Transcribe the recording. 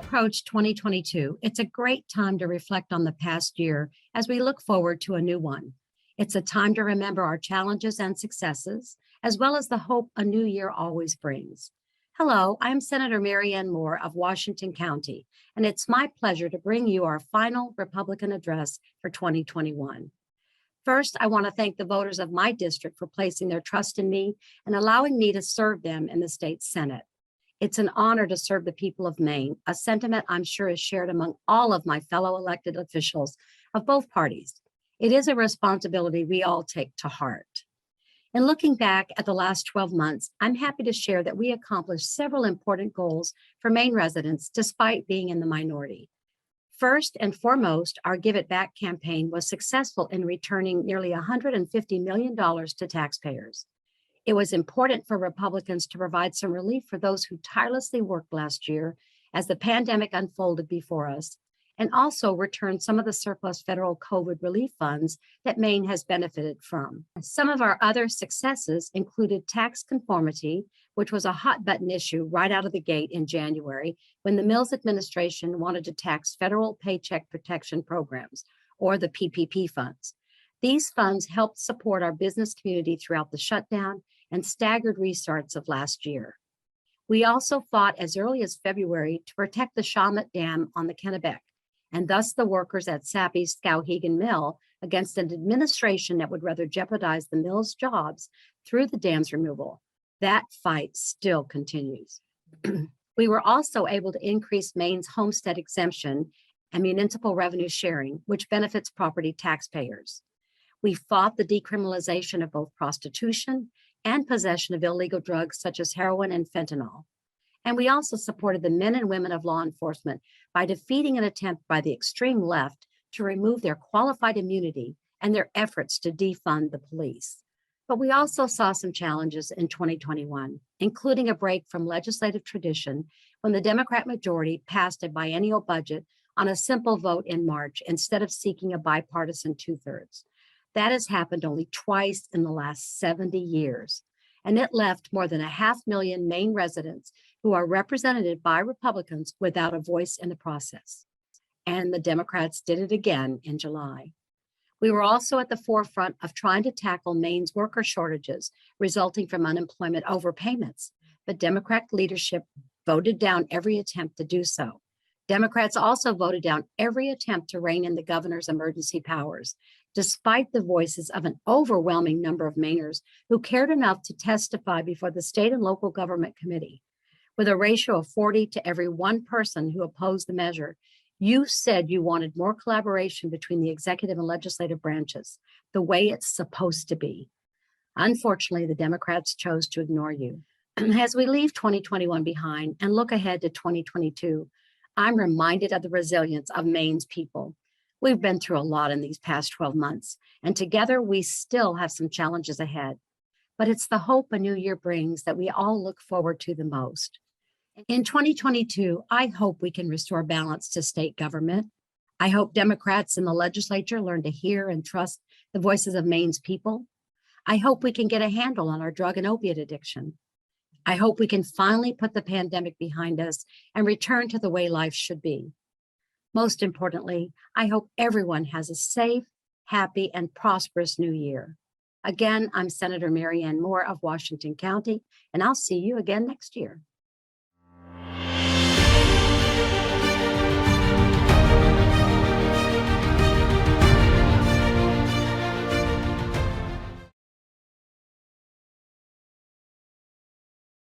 approach 2022, it's a great time to reflect on the past year as we look forward to a new one. It's a time to remember our challenges and successes, as well as the hope a new year always brings. Hello, I'm Senator Marianne Moore of Washington County, and it's my pleasure to bring you our final Republican address for 2021. First, I want to thank the voters of my district for placing their trust in me and allowing me to serve them in the state Senate. It's an honor to serve the people of Maine, a sentiment I'm sure is shared among all of my fellow elected officials of both parties. It is a responsibility we all take to heart. In looking back at the last 12 months, I'm happy to share that we accomplished several important goals for Maine residents despite being in the minority. First and foremost, our Give It Back campaign was successful in returning nearly $150 million to taxpayers. It was important for Republicans to provide some relief for those who tirelessly worked last year as the pandemic unfolded before us, and also return some of the surplus federal COVID relief funds that Maine has benefited from. Some of our other successes included tax conformity, which was a hot button issue right out of the gate in January when the Mills administration wanted to tax federal paycheck protection programs, or the PPP funds. These funds helped support our business community throughout the shutdown and staggered restarts of last year. We also fought as early as February to protect the Shawmut Dam on the Kennebec, and thus the workers at Sappy's Skowhegan Mill against an administration that would rather jeopardize the mill's jobs through the dam's removal. That fight still continues. We were also able to increase Maine's homestead exemption and municipal revenue sharing, which benefits property taxpayers. We fought the decriminalization of both prostitution and possession of illegal drugs such as heroin and fentanyl. And we also supported the men and women of law enforcement by defeating an attempt by the extreme left to remove their qualified immunity and their efforts to defund the police. But we also saw some challenges in 2021, including a break from legislative tradition when the Democrat majority passed a biennial budget on a simple vote in March instead of seeking a bipartisan 2/3. That has happened only twice in the last 70 years, and it left more than 500,000 Maine residents who are represented by Republicans without a voice in the process. And the Democrats did it again in July. We were also at the forefront of trying to tackle Maine's worker shortages resulting from unemployment overpayments, but Democrat leadership voted down every attempt to do so. Democrats also voted down every attempt to rein in the governor's emergency powers, despite the voices of an overwhelming number of Mainers who cared enough to testify before the state and local government committee. With a ratio of 40 to every one person who opposed the measure, you said you wanted more collaboration between the executive and legislative branches, the way it's supposed to be. Unfortunately, the Democrats chose to ignore you. As we leave 2021 behind and look ahead to 2022, I'm reminded of the resilience of Maine's people. We've been through a lot in these past 12 months, and together we still have some challenges ahead. But it's the hope a new year brings that we all look forward to the most. In 2022, I hope we can restore balance to state government. I hope Democrats in the legislature learn to hear and trust the voices of Maine's people. I hope we can get a handle on our drug and opiate addiction. I hope we can finally put the pandemic behind us and return to the way life should be. Most importantly, I hope everyone has a safe, happy, and prosperous new year. Again, I'm Senator Marianne Moore of Washington County, and I'll see you again next year.